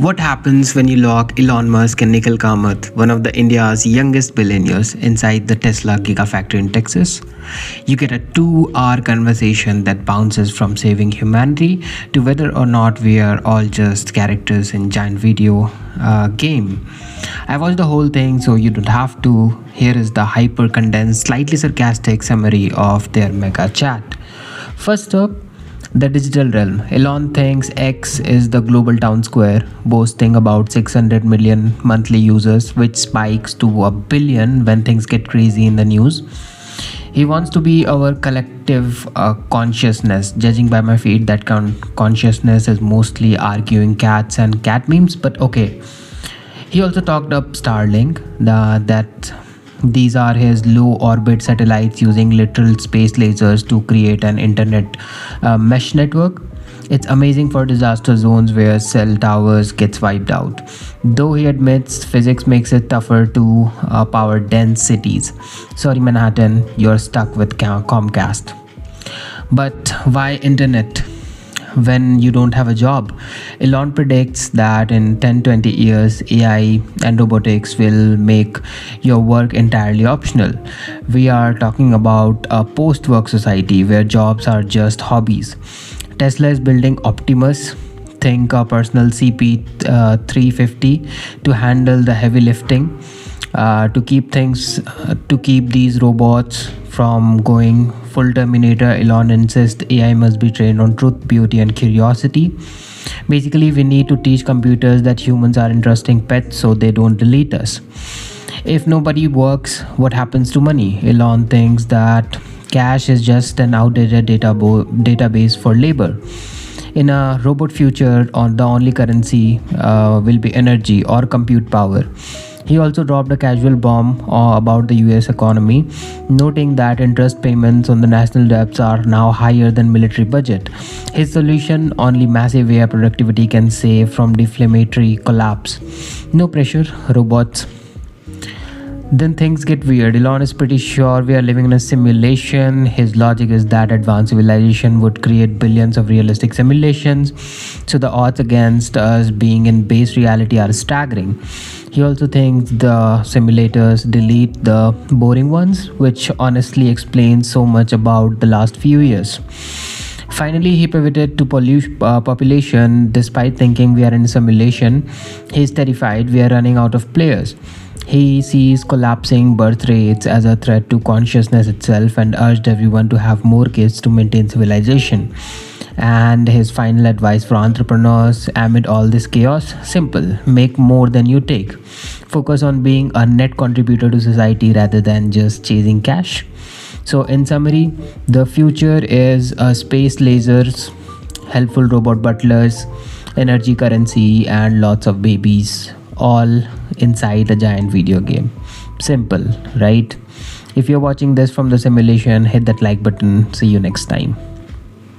What happens when you lock Elon Musk and Nikhil Kamath, one of the India's youngest billionaires, inside the Tesla Gigafactory in Texas? You get a 2-hour conversation that bounces from saving humanity to whether or not we are all just characters in giant video game. I watched the whole thing, so you don't have to. Here is the hyper condensed, slightly sarcastic summary of their mega chat. First up, the digital realm. Elon thinks X is the global town square, boasting about 600 million monthly users, which spikes to a billion when things get crazy in the news. He wants to be our collective consciousness. Judging by my feed, that consciousness is mostly arguing cats and cat memes, but okay. He also talked up Starlink, that these are his low orbit satellites using literal space lasers to create an internet mesh network. It's amazing for disaster zones where cell towers gets wiped out. Though he admits physics makes it tougher to power dense cities. Sorry Manhattan, you're stuck with Comcast. But why internet when you don't have a job? Elon predicts that in 10-20 years, AI and robotics will make your work entirely optional. We are talking about a post-work society where jobs are just hobbies. Tesla is building Optimus, think a personal CP350, to handle the heavy lifting, to keep these robots from going full Terminator. Elon insists AI must be trained on truth, beauty, and curiosity. Basically, we need to teach computers that humans are interesting pets so they don't delete us. If nobody works, what happens to money? Elon thinks that cash is just an outdated database for labor. In a robot future, the only currency will be energy or compute power. He also dropped a casual bomb about the US economy, noting that interest payments on the national debts are now higher than military budget. His solution: only massive AI productivity can save from deflationary collapse. No pressure, robots. Then things get weird. Elon is pretty sure we are living in a simulation. His logic is that advanced civilization would create billions of realistic simulations, so the odds against us being in base reality are staggering. He also thinks the simulators delete the boring ones, which honestly explains so much about the last few years. Finally, he pivoted to population. Despite thinking we are in a simulation, he's terrified we are running out of players. He sees collapsing birth rates as a threat to consciousness itself and urged everyone to have more kids to maintain civilization. And his final advice for entrepreneurs amid all this chaos: simple, make more than you take. Focus on being a net contributor to society rather than just chasing cash. So, in summary, the future is space lasers, helpful robot butlers, energy currency, and lots of babies, all inside a giant video game. Simple, right? If you're watching this from the simulation, hit that like button. See you next time.